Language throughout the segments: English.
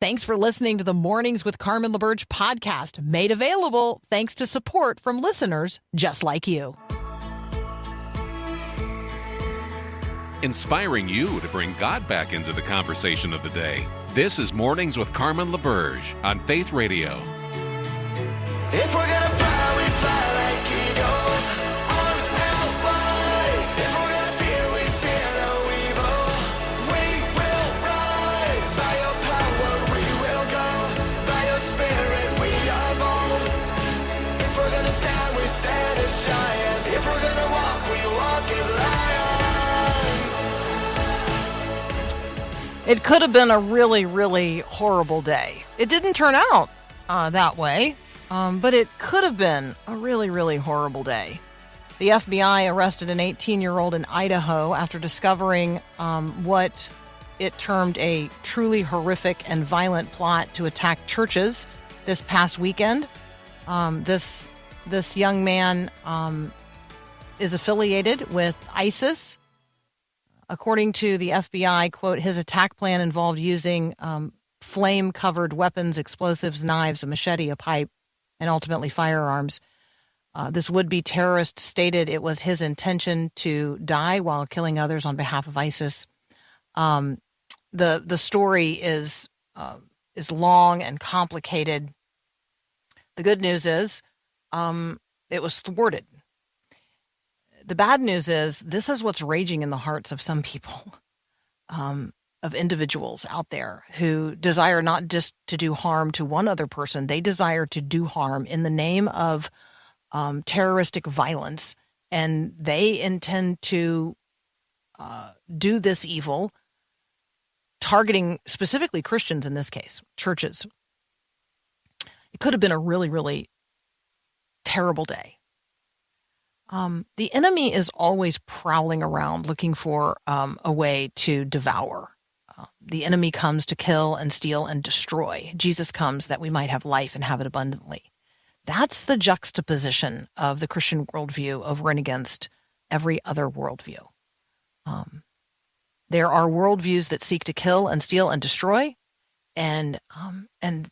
Thanks for listening to the Mornings with Carmen LaBerge podcast, made available thanks to support from listeners just like you. Inspiring you to bring God back into the conversation of the day. This is Mornings with Carmen LaBerge on Faith Radio. If we're gonna fly, we fly like eagles, arms held wide. If we're gonna fear, we fear no evil. We will rise. By your power we will go. By your spirit we are bold. If we're gonna stand, we stand as giants. If we're gonna walk, we walk as lions. It could have been a really, really horrible day. It didn't turn out that way. But it could have been a really, really horrible day. The FBI arrested an 18-year-old in Idaho after discovering what it termed a truly horrific and violent plot to attack churches this past weekend. This young man is affiliated with ISIS. According to the FBI, quote, his attack plan involved using flame-covered weapons, explosives, knives, a machete, a pipe, and ultimately firearms. This would-be terrorist stated it was his intention to die while killing others on behalf of ISIS. The story is long and complicated. The good news is it was thwarted. The bad news is this is what's raging in the hearts of some people, of individuals out there who desire not just to do harm to one other person, they desire to do harm in the name of terroristic violence, and they intend to do this evil, targeting specifically Christians in this case, churches. It could have been a really, really terrible day. The enemy is always prowling around looking for a way to devour. The enemy comes to kill and steal and destroy. Jesus comes that we might have life and have it abundantly. That's the juxtaposition of the Christian worldview over and against every other worldview. There are worldviews that seek to kill and steal and destroy, and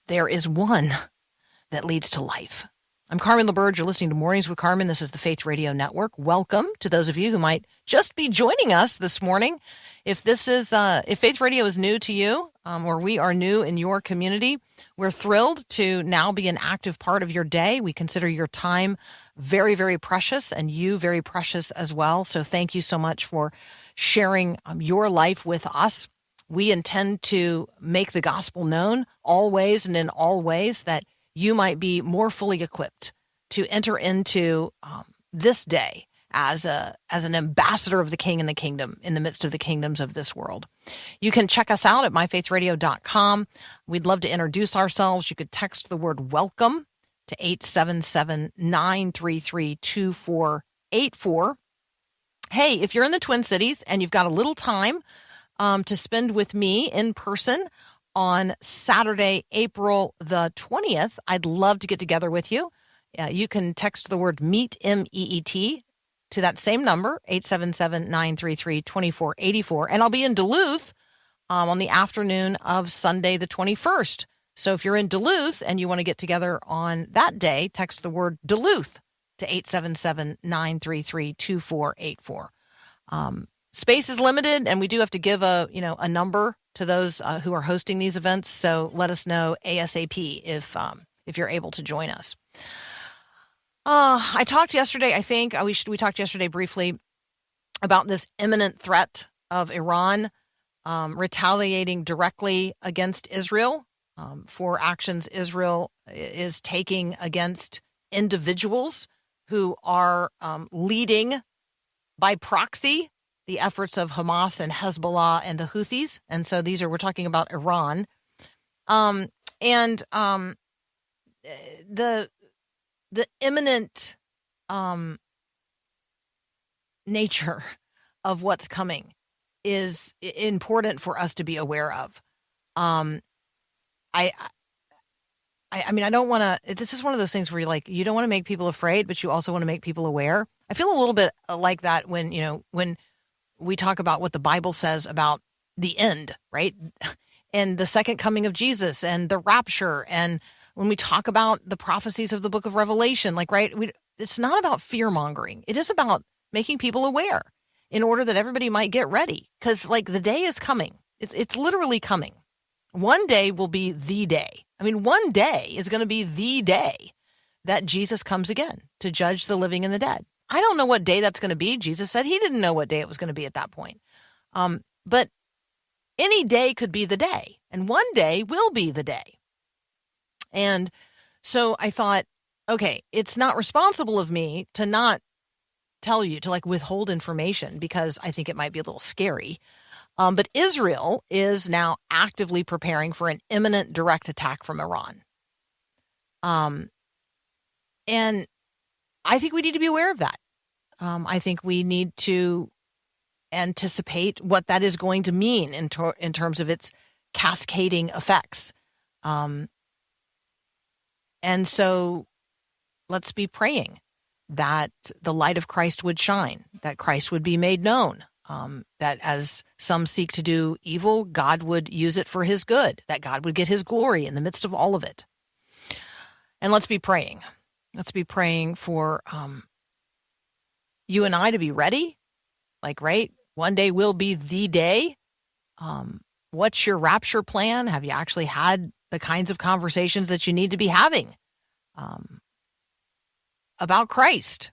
there is one that leads to life. I'm Carmen LaBerge. You're listening to Mornings with Carmen. This is the Faith Radio Network. Welcome to those of you who might just be joining us this morning. If Faith Radio is new to you, or we are new in your community, we're thrilled to now be an active part of your day. We consider your time very, very precious, and you very precious as well. So thank you so much for sharing your life with us. We intend to make the gospel known always and in all ways, that you might be more fully equipped to enter into this day as an ambassador of the King and the kingdom in the midst of the kingdoms of this world. You can check us out at myfaithradio.com. We'd love to introduce ourselves. You could text the word welcome to 877-933-2484. Hey, if you're in the Twin Cities and you've got a little time to spend with me in person on Saturday, April the 20th, I'd love to get together with you. You can text the word MEET, MEET, to that same number, 877-933-2484. And I'll be in Duluth on the afternoon of Sunday the 21st. So if you're in Duluth and you want to get together on that day, text the word Duluth to 877-933-2484. Space is limited, and we do have to give a number to those who are hosting these events. So let us know ASAP if you're able to join us. I talked yesterday, I think we talked yesterday briefly about this imminent threat of Iran retaliating directly against Israel for actions Israel is taking against individuals who are leading by proxy the efforts of Hamas and Hezbollah and the Houthis. And so we're talking about Iran. The imminent nature of what's coming is important for us to be aware of. I mean, I don't want to, this is one of those things where you don't want to make people afraid, but you also want to make people aware. I feel a little bit like that when we talk about what the Bible says about the end, right? and the second coming of Jesus and the rapture. And when we talk about the prophecies of the book of Revelation, like, right, it's not about fear mongering. It is about making people aware in order that everybody might get ready. Because like the day is coming. It's literally coming. One day will be the day. I mean, one day is going to be the day that Jesus comes again to judge the living and the dead. I don't know what day that's going to be. Jesus said he didn't know what day it was going to be at that point. But any day could be the day, and one day will be the day. And so I thought, okay, it's not responsible of me to not tell you, to like withhold information, because I think it might be a little scary. But Israel is now actively preparing for an imminent direct attack from Iran. And I think we need to be aware of that. I think we need to anticipate what that is going to mean in terms of its cascading effects. And so let's be praying that the light of Christ would shine, that Christ would be made known, that as some seek to do evil, God would use it for his good, that God would get his glory in the midst of all of it. And let's be praying. Let's be praying for you and I to be ready. Like, right? One day will be the day. What's your rapture plan? Have you actually had the kinds of conversations that you need to be having about Christ?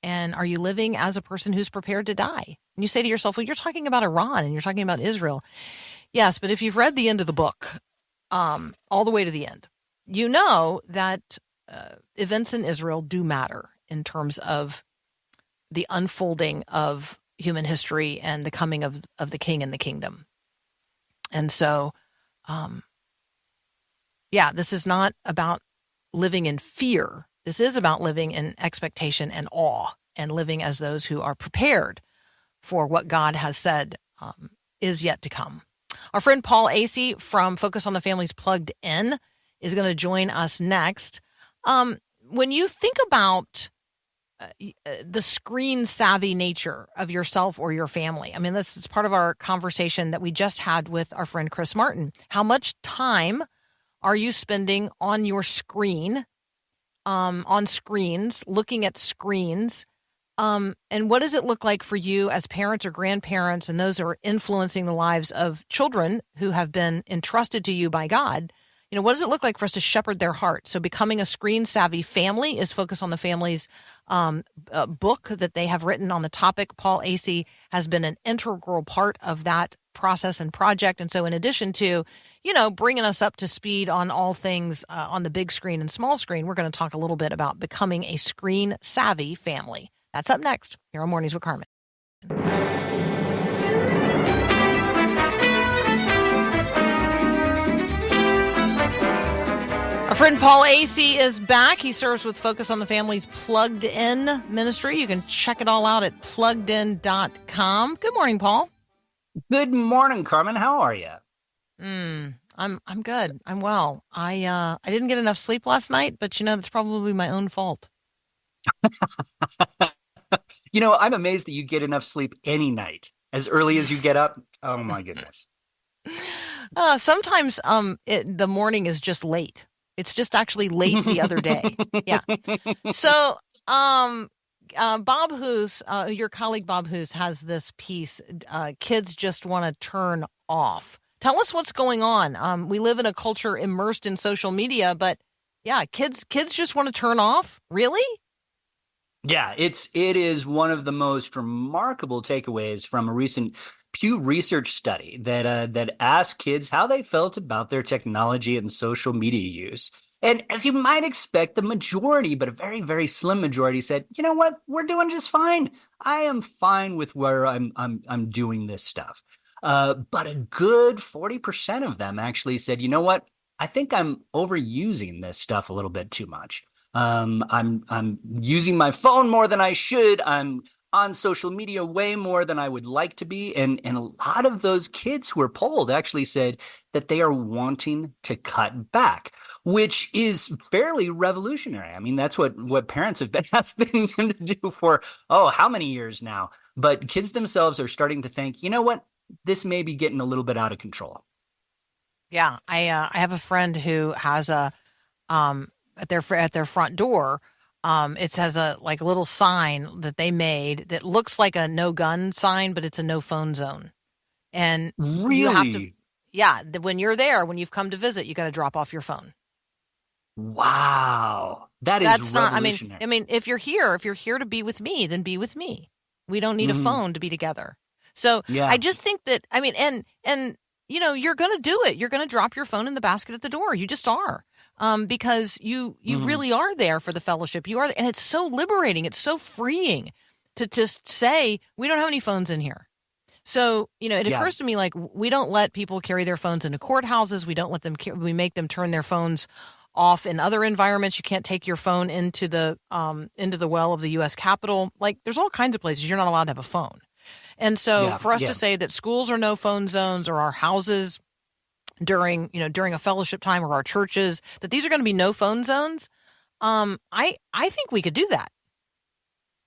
And are you living as a person who's prepared to die? And you say to yourself, well, you're talking about Iran and you're talking about Israel. Yes, but if you've read the end of the book, all the way to the end, you know that events in Israel do matter in terms of the unfolding of human history and the coming of the king and the kingdom. And so, this is not about living in fear. This is about living in expectation and awe, and living as those who are prepared for what God has said is yet to come. Our friend Paul Asay from Focus on the Family's Plugged In is going to join us next. When you think about the screen savvy nature of yourself or your family, I mean, this is part of our conversation that we just had with our friend Chris Martin. How much time are you spending on your screen, on screens, looking at screens? And what does it look like for you as parents or grandparents and those who are influencing the lives of children who have been entrusted to you by God? You know, what does it look like for us to shepherd their heart? So becoming a screen-savvy family is Focus on the Family's book that they have written on the topic. Paul Asay has been an integral part of that process and project. And so in addition to, bringing us up to speed on all things on the big screen and small screen, we're going to talk a little bit about becoming a screen-savvy family. That's up next here on Mornings with Carmen. Our friend Paul Asay is back. He serves with Focus on the Family's Plugged In ministry. You can check it all out at pluggedin.com. Good morning, Paul. Good morning, Carmen. How are you? I'm good. I'm well. I didn't get enough sleep last night, but that's probably my own fault. I'm amazed that you get enough sleep any night as early as you get up. Oh my goodness. Sometimes the morning is just late. It's just actually late the other day. Yeah. So Bob Hoos, your colleague Bob Hoos, has this piece, Kids Just Want to Turn Off. Tell us what's going on. We live in a culture immersed in social media, but yeah, kids just want to turn off? Really? Yeah, it is one of the most remarkable takeaways from a recent Pew Research study that asked kids how they felt about their technology and social media use. And as you might expect, the majority, but a very, very slim majority, said, "You know what? We're doing just fine. I am fine with where I'm doing this stuff." But a good 40% of them actually said, "You know what? I think I'm overusing this stuff a little bit too much. I'm using my phone more than I should. I'm on social media way more than I would like to be." And a lot of those kids who were polled actually said that they are wanting to cut back, which is fairly revolutionary. I mean, that's what parents have been asking them to do for, how many years now? But kids themselves are starting to think, you know what? This may be getting a little bit out of control. Yeah, I have a friend who has a at their front door. It has a like little sign that they made that looks like a no gun sign, but it's a no phone zone. And you have to, Really? yeah, when you're there, when you've come to visit, you got to drop off your phone. Wow. That is That's not, revolutionary. if you're here to be with me, then be with me. We don't need a Mhm. phone to be together. So I Yeah. just think that, and you're going to do it. You're going to drop your phone in the basket at the door. You just are. Because you Mhm. really are there for the fellowship. You are, and it's so liberating. It's so freeing to just say, we don't have any phones in here. So, it Yeah. occurs to me like we don't let people carry their phones into courthouses. We don't let them, we make them turn their phones off in other environments. You can't take your phone into the well of the US Capitol. Like there's all kinds of places you're not allowed to have a phone. And so Yeah. for us to Yeah. say that schools are no phone zones or our houses during a fellowship time or our churches, that these are going to be no phone zones, I think we could do that.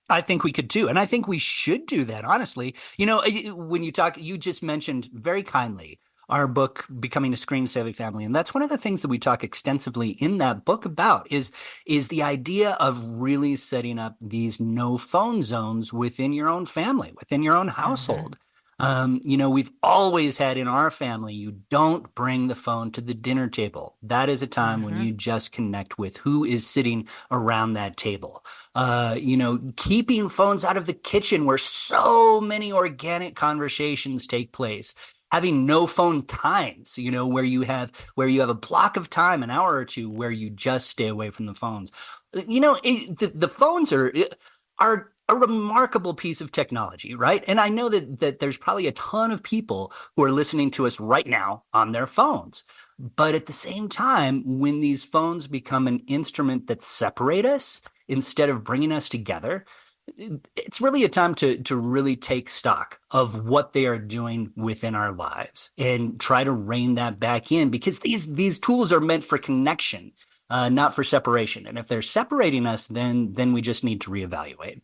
I think we could too. And I think we should do that, honestly. When you just mentioned very kindly our book, Becoming a Screen-Savvy Family. And that's one of the things that we talk extensively in that book about is the idea of really setting up these no phone zones within your own family, within your own Hmm. household. We've always had in our family, you don't bring the phone to the dinner table. That is a time when Hmm. you just connect with who is sitting around that table. Keeping phones out of the kitchen where so many organic conversations take place. Having no phone times, where you have a block of time, an hour or two, where you just stay away from the phones. The phones are a remarkable piece of technology, right? And I know that there's probably a ton of people who are listening to us right now on their phones. But at the same time, when these phones become an instrument that separate us instead of bringing us together, it's really a time to really take stock of what they are doing within our lives and try to rein that back in because these tools are meant for connection, not for separation. And if they're separating us, then we just need to reevaluate.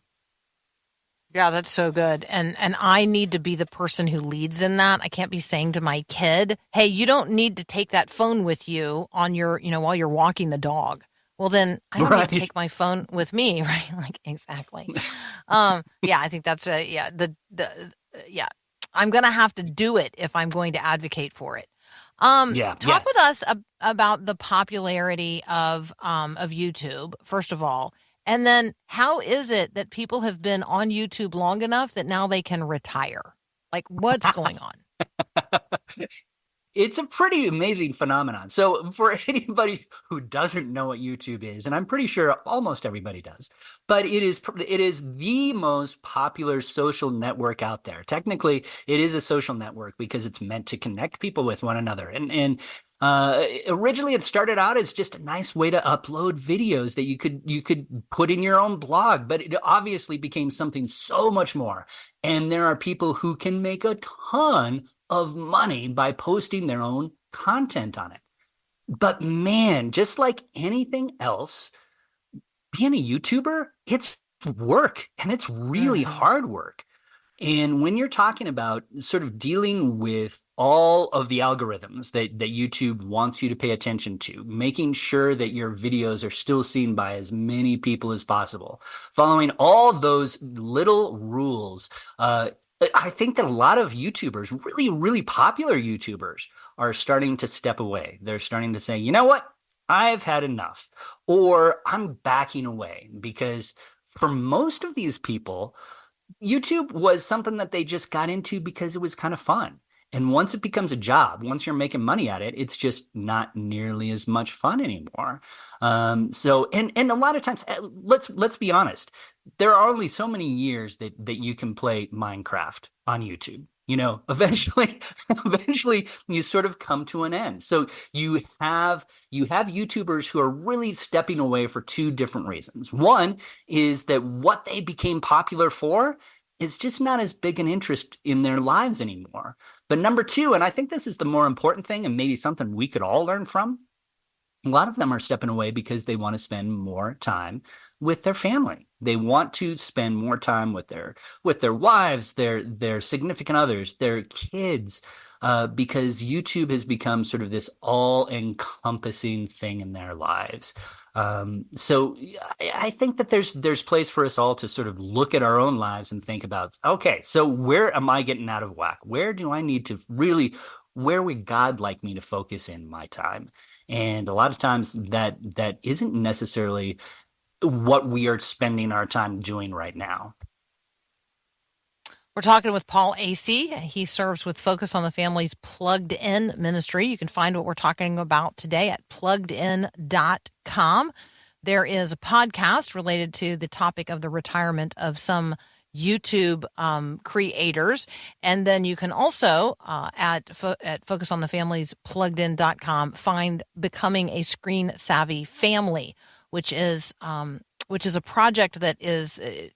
Yeah, that's so good. And I need to be the person who leads in that. I can't be saying to my kid, "Hey, you don't need to take that phone with you on while you're walking the dog." Well, then I don't need to Right. take my phone with me, right? Like exactly. Yeah, I think that's yeah, yeah. I'm going to have to do it if I'm going to advocate for it. Yeah. Talk Yeah. with us about the popularity of YouTube, first of all. And then how is it that people have been on YouTube long enough that now they can retire? Like what's going on? It's a pretty amazing phenomenon. So, for anybody who doesn't know what YouTube is, and I'm pretty sure almost everybody does, but it is the most popular social network out there. Technically, it is a social network because it's meant to connect people with one another. Originally, it started out as just a nice way to upload videos that you could put in your own blog, but it obviously became something so much more. And there are people who can make a ton of money by posting their own content on it. But man, just like anything else, being a YouTuber, it's work and it's really Hmm. hard work. And when you're talking about sort of dealing with all of the algorithms that YouTube wants you to pay attention to, making sure that your videos are still seen by as many people as possible, following all those little rules, I think that a lot of YouTubers, really, really popular YouTubers, are starting to step away. They're starting to say, you know what? I've had enough, or I'm backing away because for most of these people, YouTube was something that they just got into because it was kind of fun. And once it becomes a job, once you're making money at it, it's just not nearly as much fun anymore. And a lot of times, let's be honest, there are only so many years that you can play Minecraft on YouTube. Eventually, eventually you sort of come to an end. So you have YouTubers who are really stepping away for two different reasons. One is that what they became popular for is just not as big an interest in their lives anymore. But number two, and I think this is the more important thing, and maybe something we could all learn from, a lot of them are stepping away because they want to spend more time with their family. They want to spend more time with their wives, their significant others, their kids. because YouTube has become sort of this all-encompassing thing in their lives. So I think that there's place for us all to sort of look at our own lives and think about, okay, so where am I getting out of whack? Where do I need to really, where would God like me to focus in my time? And a lot of times that isn't necessarily what we are spending our time doing right now. We're talking with Paul Asay. He serves with Focus on the Family's Plugged In ministry. You can find what we're talking about today at pluggedin.com. There is a podcast related to the topic of the retirement of some YouTube creators. And then you can also at Focus on the Family's pluggedin.com find Becoming a Screen Savvy Family, which is a project that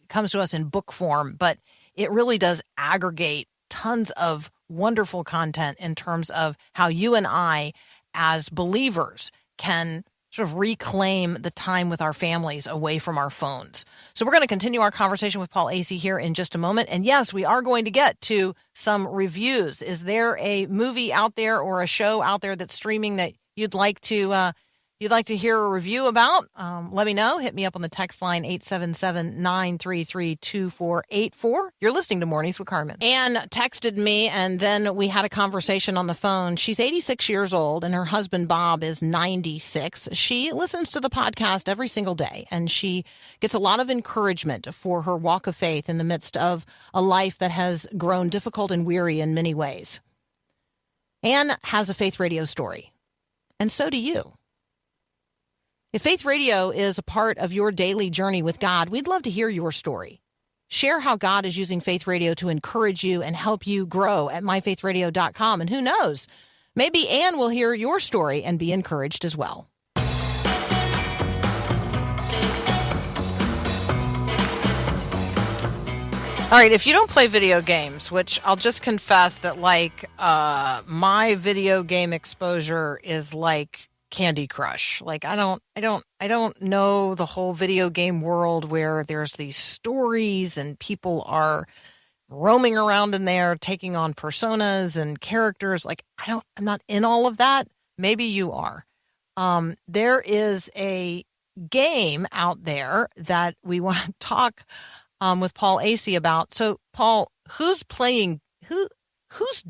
comes to us in book form, but it really does aggregate tons of wonderful content in terms of how you and I, as believers, can sort of reclaim the time with our families away from our phones. So we're going to continue our conversation with Paul Asay here in just a moment. And yes, we are going to get to some reviews. Is there a movie out there or a show out there that's streaming that you'd like to hear a review about? Let me know. Hit me up on the text line 877-933-2484. You're listening to Mornings with Carmen. Anne texted me, and then we had a conversation on the phone. She's 86 years old, and her husband, Bob, is 96. She listens to the podcast every single day, and she gets a lot of encouragement for her walk of faith in the midst of a life that has grown difficult and weary in many ways. Anne has a faith radio story, and so do you. If Faith Radio is a part of your daily journey with God, we'd love to hear your story. Share how God is using Faith Radio to encourage you and help you grow at myfaithradio.com. And who knows, maybe Anne will hear your story and be encouraged as well. All right, if you don't play video games, which I'll just confess that my video game exposure is like Candy Crush. Like I don't know the whole video game world where there's these stories and people are roaming around in there taking on personas and characters. I'm not in all of that. Maybe you are. There is a game out there that we want to talk with Paul Asay about. So Paul, who's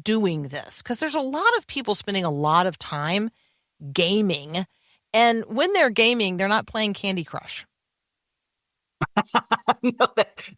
doing this? Because there's a lot of people spending a lot of time gaming, and when they're gaming, they're not playing Candy Crush. No,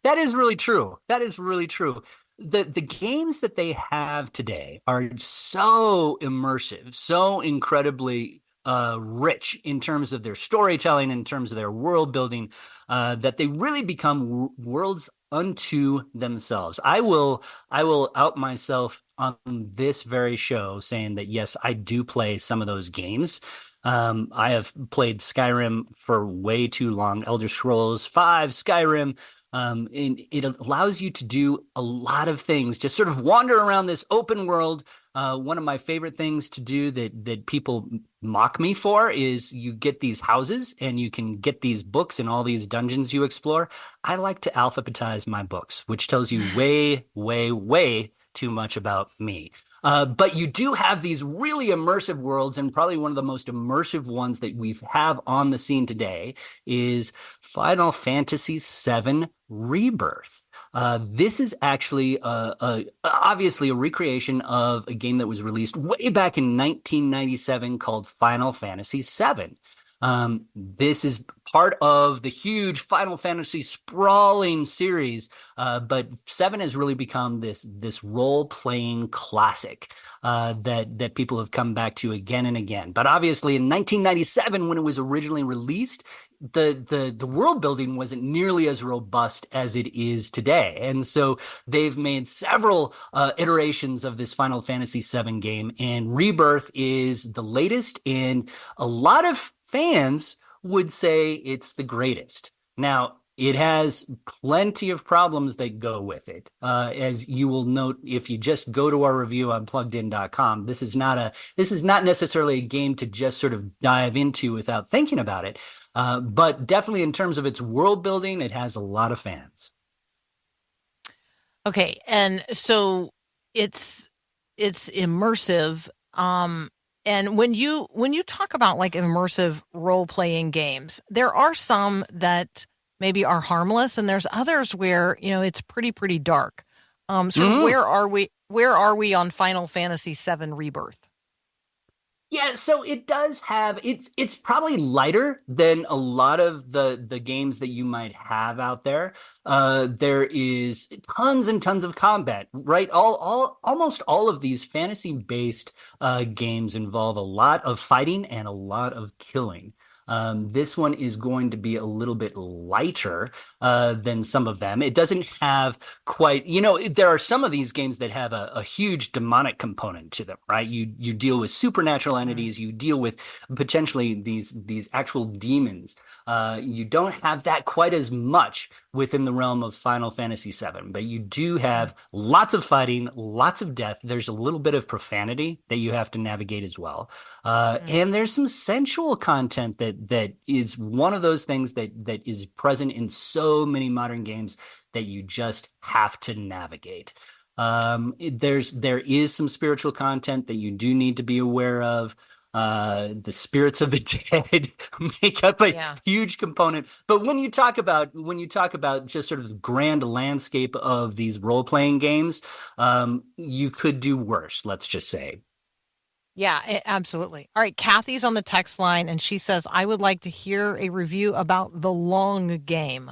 that is really true. That is really true. The games that they have today are so immersive, so incredibly rich in terms of their storytelling, in terms of their world building, that they really become worlds unto themselves. I will out myself on this very show saying that yes, I do play some of those games. I have played Skyrim for way too long, Elder Scrolls 5, Skyrim. And it allows you to do a lot of things, just sort of wander around this open world. One of my favorite things to do that people mock me for is you get these houses and you can get these books in all these dungeons you explore. I like to alphabetize my books, which tells you way, way, way too much about me. But you do have these really immersive worlds, and probably one of the most immersive ones that we have on the scene today is Final Fantasy VII Rebirth. This is actually obviously a recreation of a game that was released way back in 1997 called Final Fantasy VII. This is part of the huge Final Fantasy sprawling series, but 7 has really become this role-playing classic that people have come back to again and again. But obviously in 1997, when it was originally released, the world building wasn't nearly as robust as it is today. And so they've made several iterations of this Final Fantasy VII game, and Rebirth is the latest, and a lot of fans would say it's the greatest. Now, it has plenty of problems that go with it. As you will note, if you just go to our review on pluggedin.com, this is not necessarily a game to just sort of dive into without thinking about it. But definitely in terms of its world building, it has a lot of fans. Okay, and so it's it's immersive. And when you talk about like immersive role playing games, there are some that maybe are harmless, and there's others where it's pretty dark. Sort of Mhm. where are we? Where are we on Final Fantasy VII Rebirth? Yeah, so it does have it's probably lighter than a lot of the games that you might have out there. There is tons and tons of combat, right? All almost all of these fantasy-based games involve a lot of fighting and a lot of killing. This one is going to be a little bit lighter than some of them. It doesn't have quite, there are some of these games that have a huge demonic component to them, right? You deal with supernatural Mm, entities, you deal with potentially these actual demons. You don't have that quite as much within the realm of Final Fantasy VII, but you do mm, have lots of fighting, lots of death. There's a little bit of profanity that you have to navigate as well. mm. And there's some sensual content that is one of those things that is present in so many modern games that you just have to navigate. There is some spiritual content that you do need to be aware of. The spirits of the dead make up a Yeah. huge component. But when you talk about just sort of the grand landscape of these role-playing games, you could do worse, let's just say. Yeah, absolutely. All right, Kathy's on the text line, and she says, I would like to hear a review about the long game.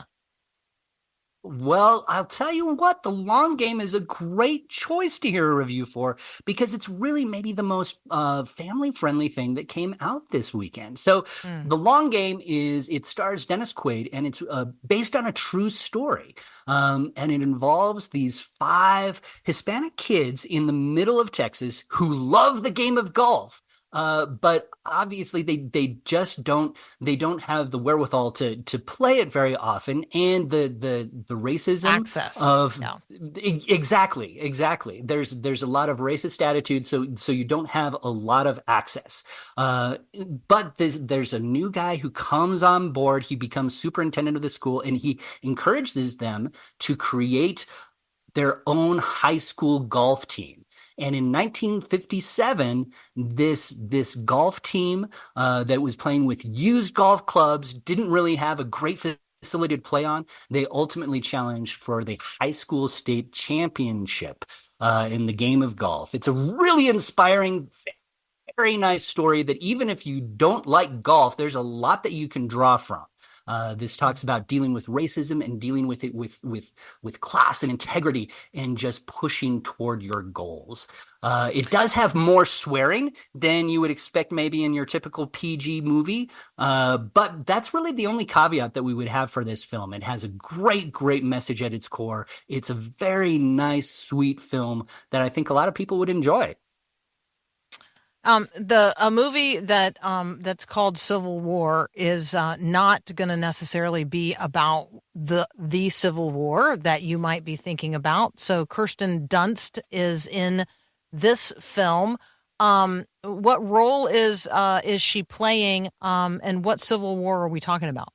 Well, I'll tell you what, The Long Game is a great choice to hear a review for because it's really maybe the most family-friendly thing that came out this weekend. So, Mm, The Long Game it stars Dennis Quaid and it's based on a true story. And it involves these five Hispanic kids in the middle of Texas who love the game of golf. But obviously they just don't have the wherewithal to play it very often, and the racism access. of Yeah. exactly. There's a lot of racist attitudes, so you don't have a lot of access. But there's a new guy who comes on board. He becomes superintendent of the school, and he encourages them to create their own high school golf team. And in 1957, this golf team that was playing with used golf clubs didn't really have a great facility to play on. They ultimately challenged for the high school state championship in the game of golf. It's a really inspiring, very nice story that even if you don't like golf, there's a lot that you can draw from. This talks about dealing with racism and dealing with it with class and integrity and just pushing toward your goals. It does have more swearing than you would expect maybe in your typical PG movie, but that's really the only caveat that we would have for this film. It has a great message at its core. It's a very nice, sweet film that I think a lot of people would enjoy. The a movie that's called Civil War is not going to necessarily be about the Civil War that you might be thinking about. So Kirsten Dunst is in this film. What role is she playing? And what Civil War are we talking about?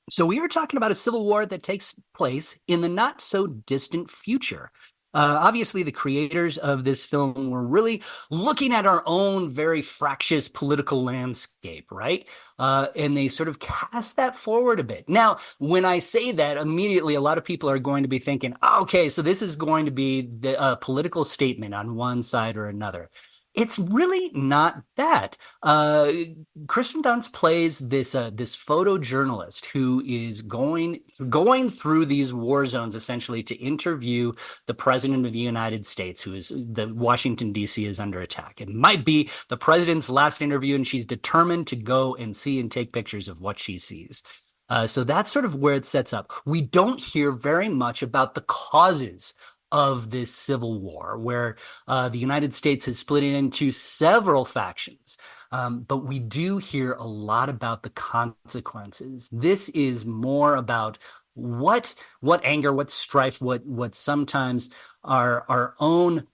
So we are talking about a civil war that takes place in the not so distant future. Obviously, the creators of this film were really looking at our own very fractious political landscape, right? And they sort of cast that forward a bit. Now, when I say that, immediately a lot of people are going to be thinking, "Oh, okay, so this is going to be the political statement on one side or another." It's really not that. Kristen Dunst plays this photojournalist who is going through these war zones essentially to interview the president of the United States, who is the Washington D.C. is under attack. It might be the president's last interview, and she's determined to go and see and take pictures of what she sees. So that's sort of where it sets up. We don't hear very much about the causes of this civil war, where the United States has split it into several factions. But we do hear a lot about the consequences. This is more about what anger, what strife, what sometimes our own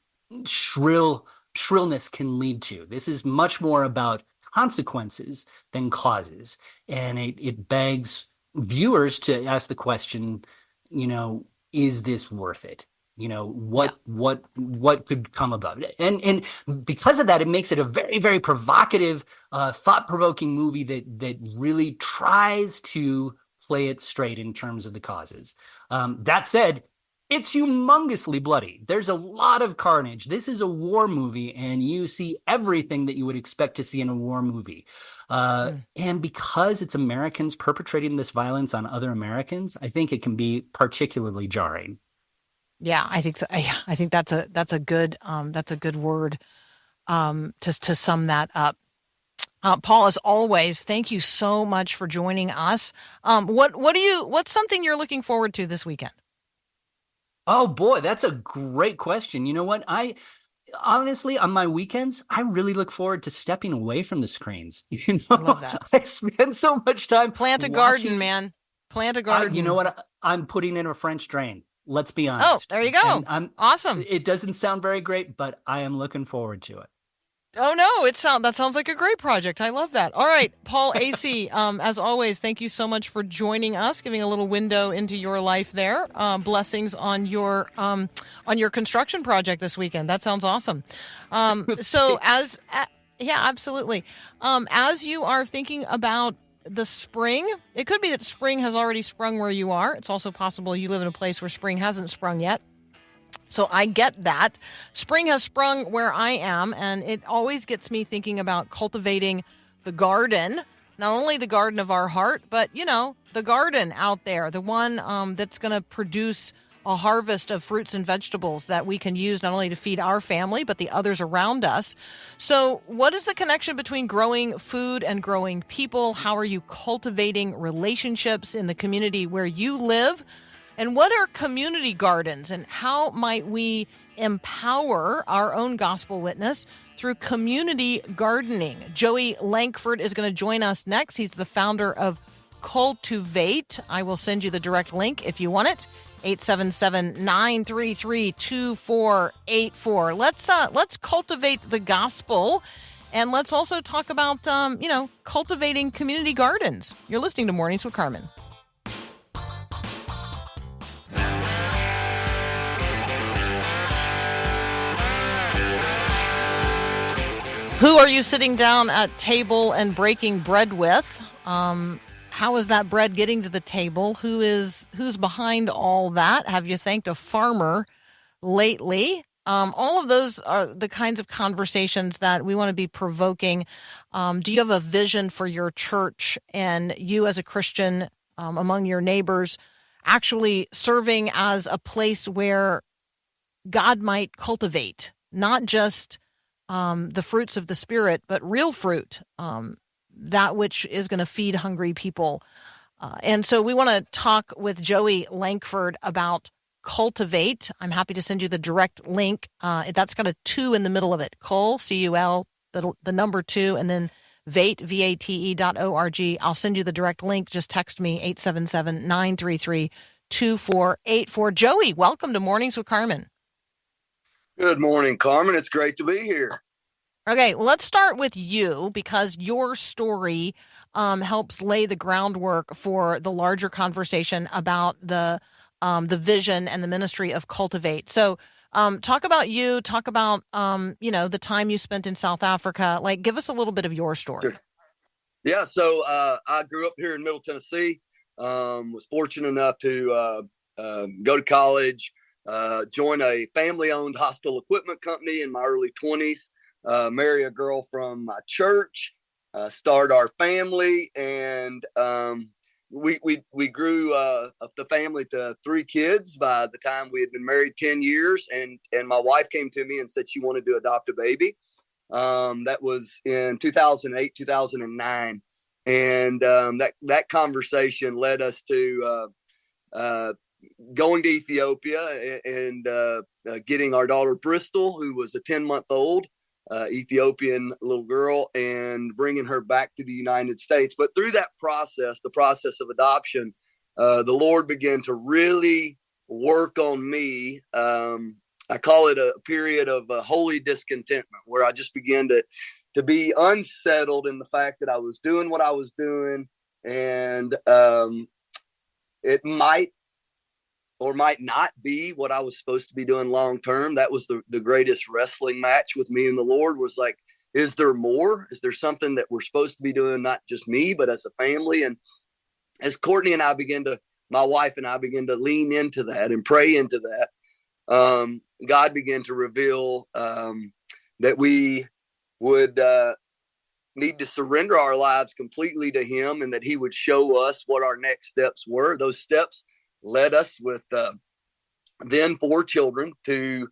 shrillness can lead to. This is much more about consequences than causes, and it begs viewers to ask the question, is this worth it? Yeah. what could come about it. And because of that, it makes it a very, very provocative, thought-provoking movie that really tries to play it straight in terms of the causes. That said, it's humongously bloody. There's a lot of carnage. This is a war movie, and you see everything that you would expect to see in a war movie. And because it's Americans perpetrating this violence on other Americans, I think it can be particularly jarring. Yeah, I think so. I think that's a good word to sum that up. Paul, as always, thank you so much for joining us. What's something you're looking forward to this weekend? Oh boy, that's a great question. You know what? I honestly, on my weekends, I really look forward to stepping away from the screens. I love that. I spend so much time Plant a garden, watching. man. Plant a You know garden. what? I'm putting in a French drain. Let's be Oh, honest. there you go. And I'm. Awesome. It doesn't sound very great, but I am looking forward to Oh no, that sounds like a great project. I love that. All right, Paul Asay, as always, thank you so much for joining us, giving a little window into your life there. Blessings on your construction project this weekend. That sounds awesome. So yeah, absolutely. As you are thinking about the spring, it could be that spring has already sprung where you are. It's also possible you live in a place where spring hasn't sprung yet. So I get that. Spring has sprung where I am, and it always gets me thinking about cultivating the garden, not only the garden of our heart, but, the garden out there, the one that's going to produce a harvest of fruits and vegetables that we can use not only to feed our family, but the others around us. So what is the connection between growing food and growing people? How are you cultivating relationships in the community where you live? And what are community gardens, and how might we empower our own gospel witness through community gardening? Joey Lankford is going to join us next. He's the founder of Cultivate. I will send you the direct link if you want it. 877-933-2484. Let's cultivate the gospel, and let's also talk about cultivating community gardens. You're listening to Mornings with Carmen. Who are you sitting down at table and breaking bread with? How is that bread getting to the table? Who's behind all that? Have you thanked a farmer lately? All of those are the kinds of conversations that we want to be provoking. Do you have a vision for your church and you as a Christian among your neighbors actually serving as a place where God might cultivate, not just the fruits of the Spirit, but real fruit, that which is going to feed hungry people. And so we want to talk with Joey Lankford about Cultivate. I'm happy to send you the direct link. That's got a 2 in the middle of it. C-U-L, the number 2, and then Vate, VATE.org. I'll send you the direct link. Just text me, 877-933-2484. Joey, welcome to Mornings with Carmen. Good morning, Carmen. It's great to be here. Okay, well, let's start with you because your story helps lay the groundwork for the larger conversation about the vision and the ministry of Cultivate. So talk about you, talk about, the time you spent in South Africa. Like, give us a little bit of your story. Sure. Yeah, so I grew up here in Middle Tennessee, was fortunate enough to go to college, join a family-owned hospital equipment company in my early 20s, marry a girl from my church, start our family, and we grew the family to 3 kids by the time we had been married 10 years, and my wife came to me and said she wanted to adopt a baby. That was in 2008, 2009, and that conversation led us to going to Ethiopia and getting our daughter Bristol, who was a 10-month-old Ethiopian little girl, and bringing her back to the United States. But through that process, the process of adoption, the Lord began to really work on me. I call it a period of holy discontentment, where I just began to be unsettled in the fact that I was doing what I was doing, and it might or might not be what I was supposed to be doing long term. That was the greatest wrestling match with me and the Lord, was like, is there more? Is there something that we're supposed to be doing, not just me, but as a family? And as Courtney and I my wife and I began to lean into that and pray into that, God began to reveal that we would need to surrender our lives completely to Him, and that He would show us what our next steps were. Those steps led us with then 4 children to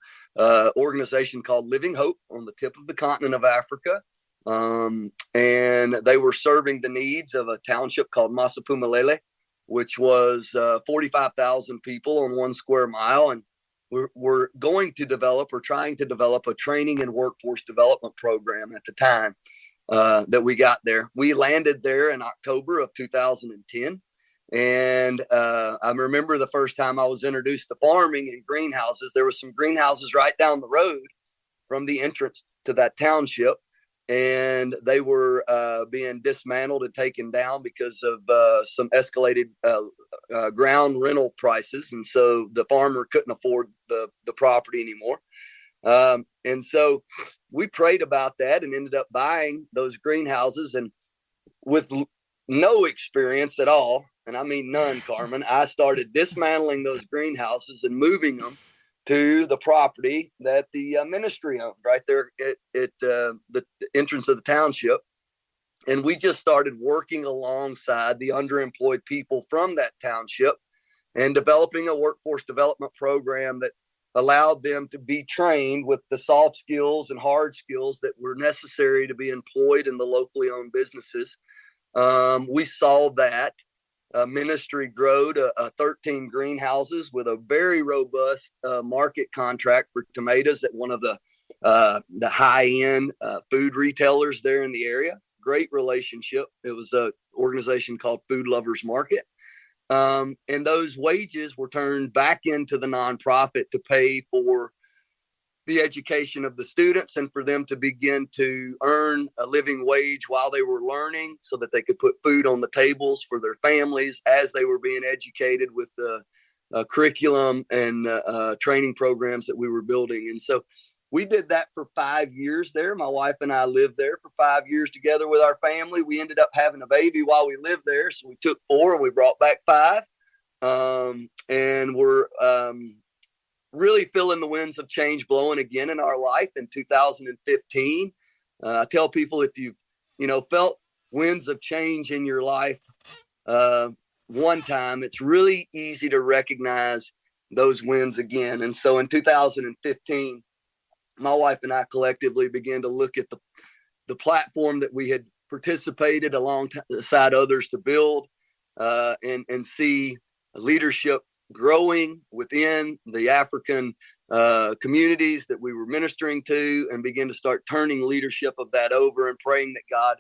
organization called Living Hope on the tip of the continent of Africa. And they were serving the needs of a township called Masapumalele, which was 45,000 people on 1 square mile. And we're going to develop, or trying to develop, a training and workforce development program at the time that we got there. We landed there in October of 2010. And I remember the first time I was introduced to farming in greenhouses. There was some greenhouses right down the road from the entrance to that township, and they were being dismantled and taken down because of some escalated ground rental prices. And so the farmer couldn't afford the property anymore. And so we prayed about that and ended up buying those greenhouses. And with no experience at all, and I mean none, Carmen, I started dismantling those greenhouses and moving them to the property that the ministry owned right there at the entrance of the township. And we just started working alongside the underemployed people from that township and developing a workforce development program that allowed them to be trained with the soft skills and hard skills that were necessary to be employed in the locally owned businesses. We saw that ministry grow to 13 greenhouses with a very robust market contract for tomatoes at one of the high-end food retailers there in the area. Great relationship. It was an organization called Food Lovers Market. And those wages were turned back into the nonprofit to pay for the education of the students and for them to begin to earn a living wage while they were learning, so that they could put food on the tables for their families as they were being educated with the curriculum and training programs that we were building. And so we did that for 5 years there. My wife and I lived there for 5 years together with our family. We ended up having a baby while we lived there. So we took 4 and we brought back 5. And we're really feeling the winds of change blowing again in our life in 2015. I tell people, if you've, felt winds of change in your life one time, it's really easy to recognize those winds again. And so in 2015, my wife and I collectively began to look at the platform that we had participated alongside others to build and see leadership growing within the African communities that we were ministering to, and begin to start turning leadership of that over and praying that God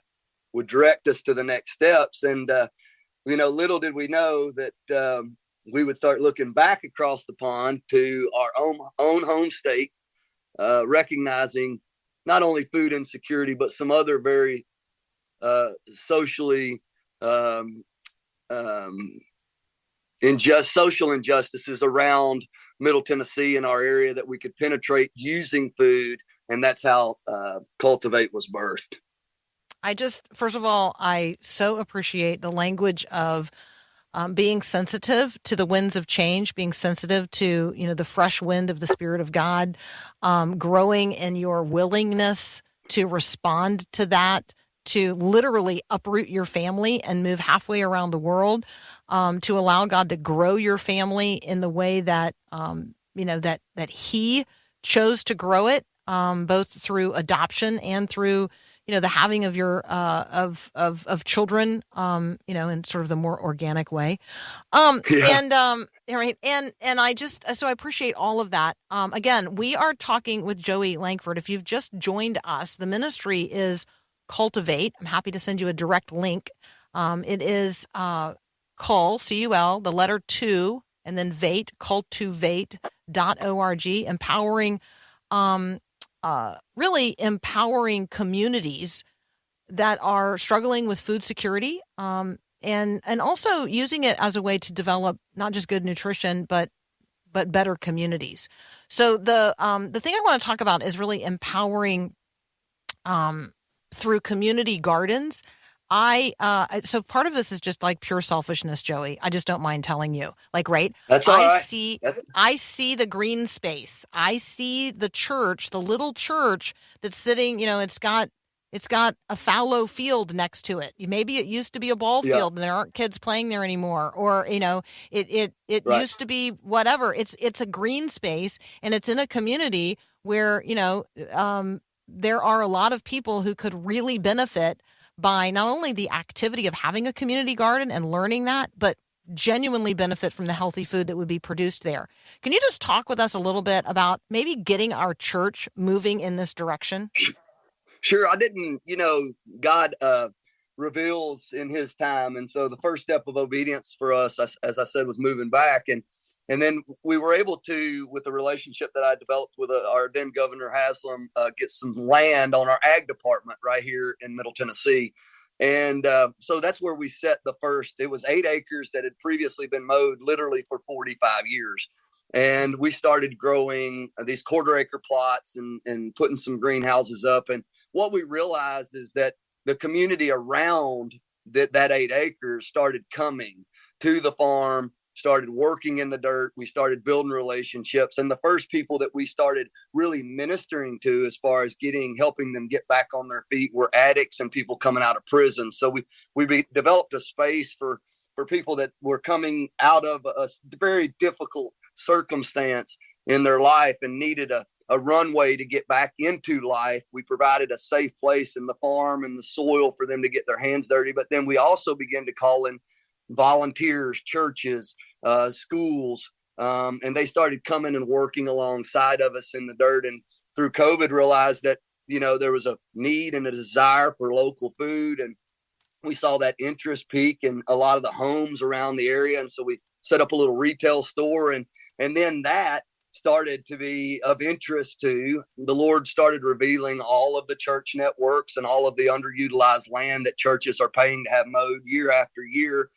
would direct us to the next steps. And, little did we know that we would start looking back across the pond to our own home state, recognizing not only food insecurity, but some other very socially social injustices around Middle Tennessee in our area that we could penetrate using food. And that's how Cultivate was birthed. First of all, I so appreciate the language of being sensitive to the winds of change, being sensitive to, the fresh wind of the Spirit of God, growing in your willingness to respond to that, to literally uproot your family and move halfway around the world, to allow God to grow your family in the way that, that He chose to grow it, both through adoption and through, the having of your of children, in sort of the more organic way. And I so I appreciate all of that. Again, we are talking with Joey Lankford. If you've just joined us, the ministry is Cultivate. I'm happy to send you a direct link. It is CUL, C-U-L, the letter 2, and then Vate, cultivate.org, empowering, really empowering communities that are struggling with food security, and also using it as a way to develop not just good nutrition, but but better communities. So the thing I want to talk about is really empowering through community gardens. So part of this is just like pure selfishness, Joey. I just don't mind telling you. Like, right? That's all right. I see the green space. I see the church, the little church that's sitting, it's got a fallow field next to it. Maybe it used to be a ball field and there aren't kids playing there anymore. Or, it Right. used to be whatever. It's a green space, and it's in a community where, there are a lot of people who could really benefit by not only the activity of having a community garden and learning that, but genuinely benefit from the healthy food that would be produced there. Can you just talk with us a little bit about maybe getting our church moving in this direction? Sure. I didn't, God reveals in his time. And so the first step of obedience for us, as I said, was moving back. And then we were able to, with the relationship that I developed with our then Governor Haslam, get some land on our ag department right here in Middle Tennessee. And so that's where we set the first. It was 8 acres that had previously been mowed literally for 45 years. And we started growing these quarter-acre plots and putting some greenhouses up. And what we realized is that the community around that 8 acres started coming to the farm, started working in the dirt. We started building relationships. And the first people that we started really ministering to as far as helping them get back on their feet were addicts and people coming out of prison. So we developed a space for people that were coming out of a very difficult circumstance in their life and needed a runway to get back into life. We provided a safe place in the farm and the soil for them to get their hands dirty. But then we also began to call in volunteers, churches, schools, and they started coming and working alongside of us in the dirt. And through COVID, realized that there was a need and a desire for local food, and we saw that interest peak in a lot of the homes around the area. And so we set up a little retail store, and then that started to be of interest to the Lord. Started revealing all of the church networks and all of the underutilized land that churches are paying to have mowed year after year.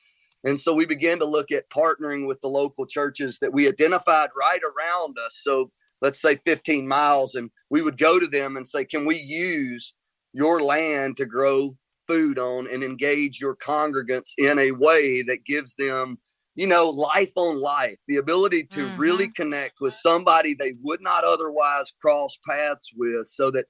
And so we began to look at partnering with the local churches that we identified right around us. So let's say 15 miles, and we would go to them and say, can we use your land to grow food on and engage your congregants in a way that gives them, life on life, the ability to really connect with somebody they would not otherwise cross paths with, so that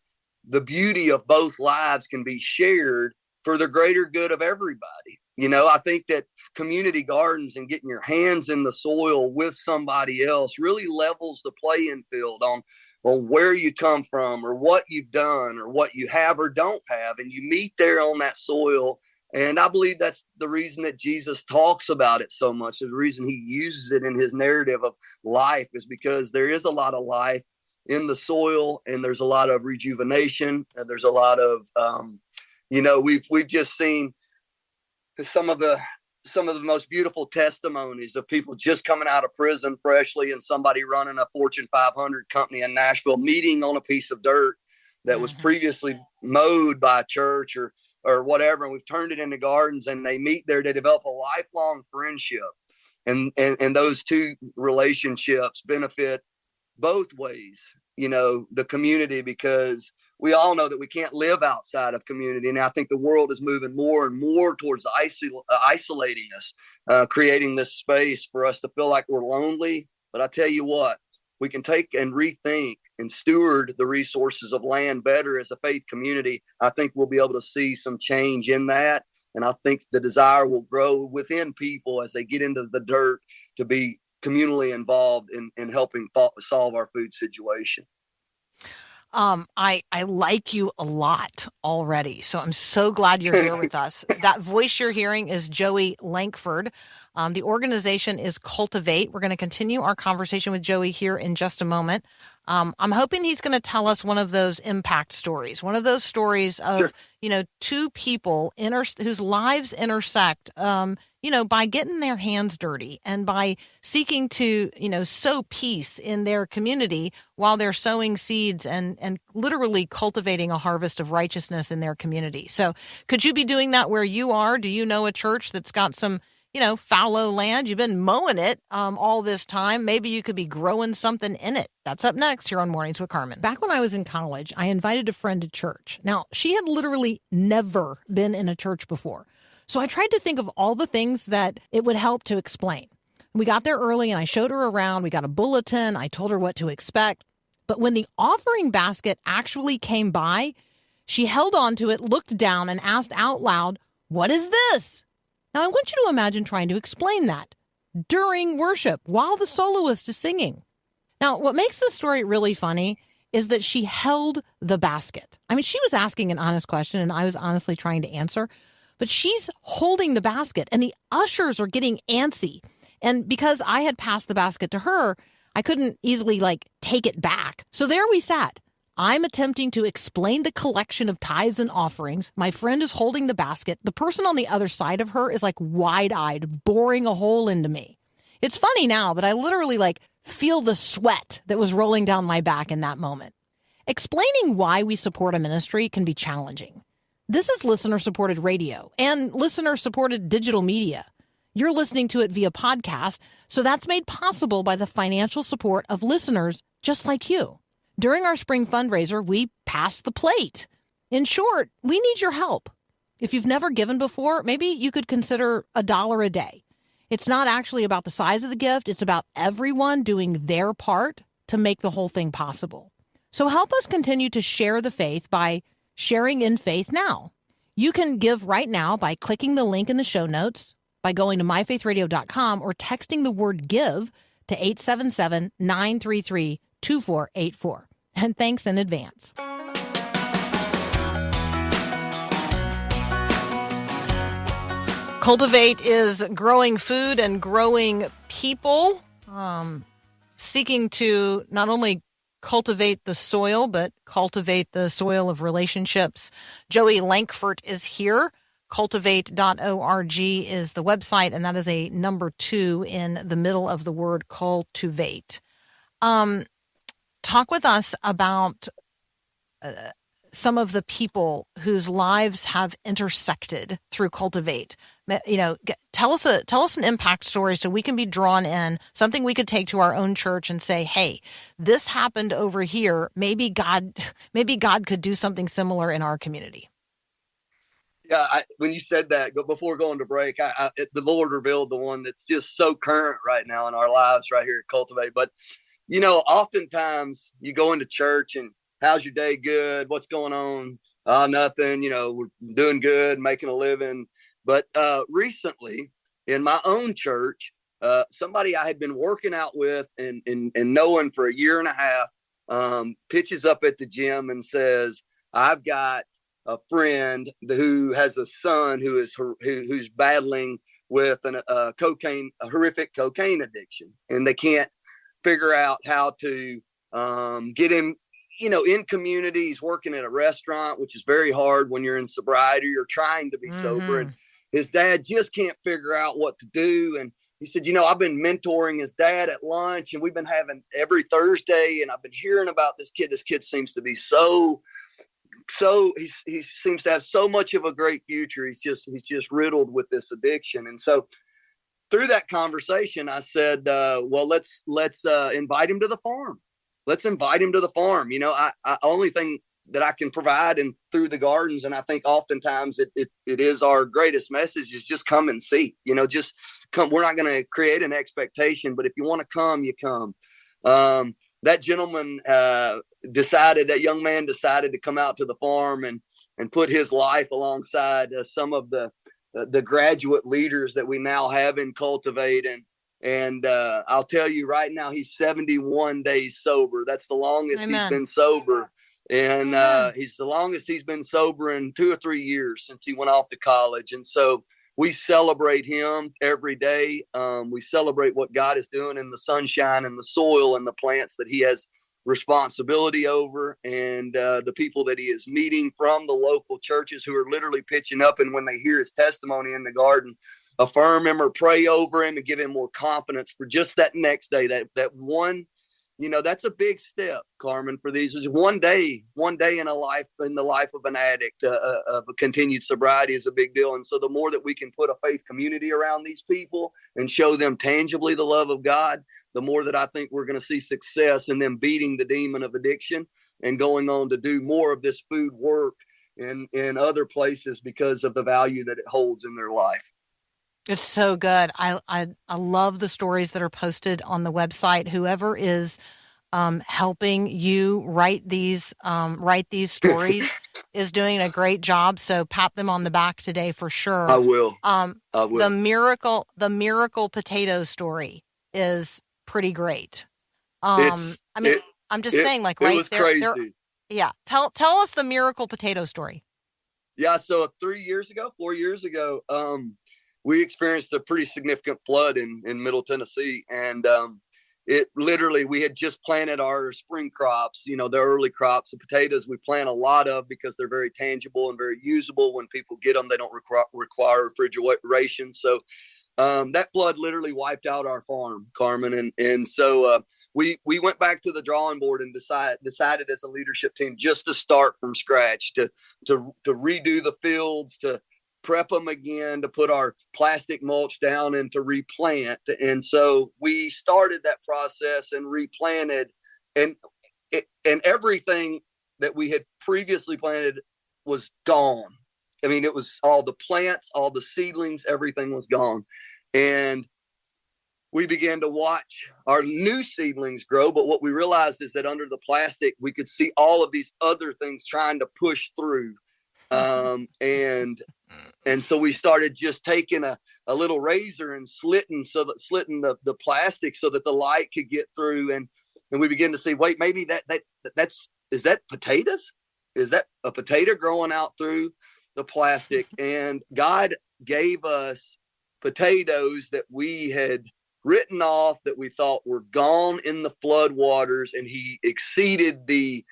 the beauty of both lives can be shared for the greater good of everybody. I think that community gardens and getting your hands in the soil with somebody else really levels the playing field on where you come from or what you've done or what you have or don't have. And you meet there on that soil. And I believe that's the reason that Jesus talks about it so much. The reason he uses it in his narrative of life is because there is a lot of life in the soil, and there's a lot of rejuvenation. And there's a lot of, we've just seen some of the most beautiful testimonies of people just coming out of prison freshly, and somebody running a Fortune 500 company in Nashville, meeting on a piece of dirt that was previously mowed by a church or whatever. And we've turned it into gardens, and they meet there to develop a lifelong friendship. And those two relationships benefit both ways, the community, because we all know that we can't live outside of community. And I think the world is moving more and more towards isolating us, creating this space for us to feel like we're lonely. But I tell you what, we can take and rethink and steward the resources of land better as a faith community. I think we'll be able to see some change in that. And I think the desire will grow within people as they get into the dirt to be communally involved in helping solve our food situation. I like you a lot already, so I'm so glad you're here with us. That voice you're hearing is Joey Lankford. The organization is Cultivate. We're going to continue our conversation with Joey here in just a moment. I'm hoping he's going to tell us one of those impact stories, one of those stories of, two people whose lives intersect, by getting their hands dirty and by seeking to, sow peace in their community while they're sowing seeds and literally cultivating a harvest of righteousness in their community. So could you be doing that where you are? Do you know a church that's got some fallow land. You've been mowing it all this time. Maybe you could be growing something in it. That's up next here on Mornings with Carmen. Back when I was in college, I invited a friend to church. Now, she had literally never been in a church before. So I tried to think of all the things that it would help to explain. We got there early and I showed her around. We got a bulletin. I told her what to expect. But when the offering basket actually came by, she held on to it, looked down, and asked out loud, "What is this?" Now, I want you to imagine trying to explain that during worship while the soloist is singing. Now, what makes this story really funny is that she held the basket. I mean, she was asking an honest question, and I was honestly trying to answer, but she's holding the basket, and the ushers are getting antsy. And because I had passed the basket to her, I couldn't easily take it back. So there we sat. I'm attempting to explain the collection of tithes and offerings. My friend is holding the basket. The person on the other side of her is wide-eyed, boring a hole into me. It's funny now, but I literally feel the sweat that was rolling down my back in that moment. Explaining why we support a ministry can be challenging. This is listener-supported radio and listener-supported digital media. You're listening to it via podcast, so that's made possible by the financial support of listeners just like you. During our spring fundraiser, we passed the plate. In short, we need your help. If you've never given before, maybe you could consider $1 a day. It's not actually about the size of the gift. It's about everyone doing their part to make the whole thing possible. So help us continue to share the faith by sharing in faith now. You can give right now by clicking the link in the show notes, by going to myfaithradio.com, or texting the word give to 877-933-2484. And thanks in advance. Cultivate is growing food and growing people, seeking to not only cultivate the soil, but cultivate the soil of relationships. Joey Lankford is here. Cultivate.org is the website, and that is a number 2 in the middle of the word cultivate. Talk with us about some of the people whose lives have intersected through Cultivate. Tell us an impact story so we can be drawn in, something we could take to our own church and say, hey, this happened over here. Maybe God could do something similar in our community. Yeah, when you said that before going to break, the Lord revealed the one that's just so current right now in our lives right here at Cultivate. But, oftentimes you go into church and how's your day? Good. What's going on? Nothing. We're doing good, making a living. But recently in my own church, somebody I had been working out with and knowing for a year and a half pitches up at the gym and says, I've got a friend who has a son who's battling with a horrific cocaine addiction, and they can't figure out how to get him, in community. He's working at a restaurant, which is very hard when you're in sobriety or trying to be sober, and his dad just can't figure out what to do. And he said, I've been mentoring his dad at lunch, and we've been having every Thursday, and I've been hearing about this kid. This kid seems to be so he seems to have so much of a great future. He's just riddled with this addiction. And so through that conversation, I said, well, let's invite him to the farm. Let's invite him to the farm. I only thing that I can provide and through the gardens. And I think oftentimes it is our greatest message is just come and see, just come. We're not going to create an expectation, but if you want to come, you come. That gentleman that young man decided to come out to the farm and put his life alongside some of the graduate leaders that we now have in Cultivate. And I'll tell you right now, he's 71 days sober. That's the longest Amen. He's been sober. And he's the longest he's been sober in 2 or 3 years since he went off to college. And so we celebrate him every day. We celebrate what God is doing in the sunshine and the soil and the plants that he has responsibility over, and the people that he is meeting from the local churches who are literally pitching up. And when they hear his testimony in the garden, affirm him or pray over him and give him more confidence for just that next day, that one that's a big step, Carmen, for these. It was one day in the life of an addict, of a continued sobriety is a big deal. And so the more that we can put a faith community around these people and show them tangibly the love of God, the more that I think we're going to see success in them beating the demon of addiction and going on to do more of this food work in other places because of the value that it holds in their life. It's so good. I love the stories that are posted on the website. Whoever is helping you write these stories is doing a great job. So pat them on the back today for sure. I will. The miracle potato story is pretty great. I'm just saying, like, right it was there, crazy. Yeah. Tell us the miracle potato story. Yeah. So 4 years ago, we experienced a pretty significant flood in Middle Tennessee. And it literally, we had just planted our spring crops, the early crops of potatoes. We plant a lot of because they're very tangible and very usable. When people get them, they don't require refrigeration. So that flood literally wiped out our farm, Carmen. And so we went back to the drawing board and decided as a leadership team just to start from scratch, to redo the fields, to prep them again, to put our plastic mulch down and to replant. And so we started that process and replanted, and everything that we had previously planted was gone. I mean, it was all the plants, all the seedlings, everything was gone. And we began to watch our new seedlings grow. But what we realized is that under the plastic, we could see all of these other things trying to push through. And so we started just taking a little razor and slitting the plastic so that the light could get through. And we began to see, wait, maybe is that potatoes? Is that a potato growing out through the plastic? And God gave us potatoes that we had written off, that we thought were gone in the flood waters. And he exceeded the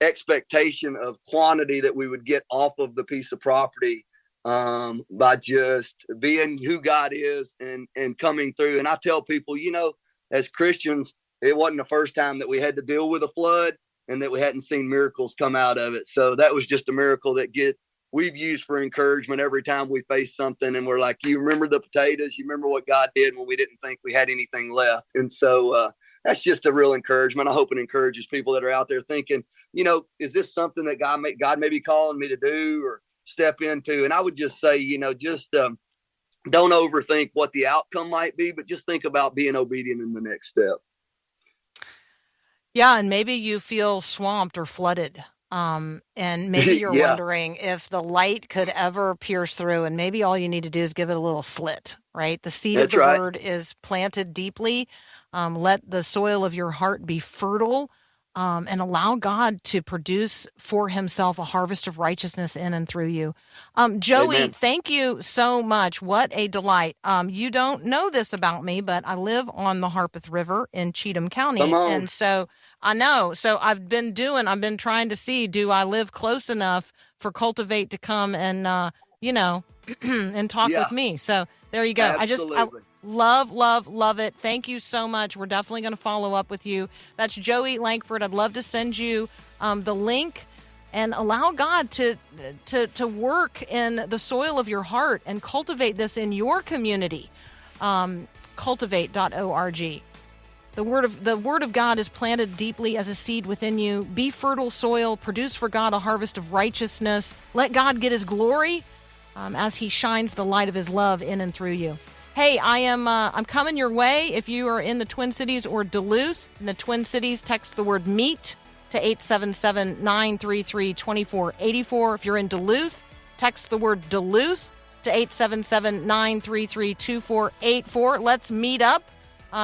expectation of quantity that we would get off of the piece of property by just being who God is and coming through. And I tell people, as Christians, it wasn't the first time that we had to deal with a flood and that we hadn't seen miracles come out of it. So that was just a miracle that we've used for encouragement every time we face something. And we're like, you remember the potatoes? You remember what God did when we didn't think we had anything left? And so that's just a real encouragement. I hope it encourages people that are out there thinking, is this something that God may be calling me to do or step into? And I would just say, just don't overthink what the outcome might be, but just think about being obedient in the next step. Yeah. And maybe you feel swamped or flooded. And maybe you're wondering if the light could ever pierce through, and maybe all you need to do is give it a little slit, right? The seed of the word is planted deeply. Let the soil of your heart be fertile, and allow God to produce for himself a harvest of righteousness in and through you. Joey, Amen. Thank you so much. What a delight. You don't know this about me, but I live on the Harpeth River in Cheatham County. And so I know. So I've been trying to see, do I live close enough for Cultivate to come and, and talk with me. So there you go. Absolutely. I love it. Thank you so much. We're definitely going to follow up with you. That's Joey Lankford. I'd love to send you the link and allow God to work in the soil of your heart and cultivate this in your community. Cultivate.org. The word of God is planted deeply as a seed within you. Be fertile soil. Produce for God a harvest of righteousness. Let God get his glory as he shines the light of his love in and through you. Hey, I'm coming your way. If you are in the Twin Cities or Duluth, in the Twin Cities, text the word MEET to 877-933-2484. If you're in Duluth, text the word Duluth to 877-933-2484. Let's meet up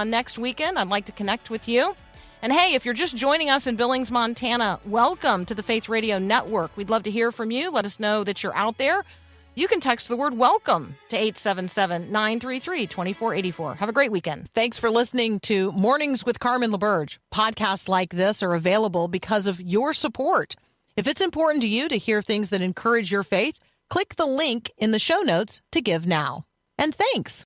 next weekend. I'd like to connect with you. And hey, if you're just joining us in Billings, Montana, welcome to the Faith Radio Network. We'd love to hear from you. Let us know that you're out there. You can text the word welcome to 877-933-2484. Have a great weekend. Thanks for listening to Mornings with Carmen LaBerge. Podcasts like this are available because of your support. If it's important to you to hear things that encourage your faith, click the link in the show notes to give now. And thanks.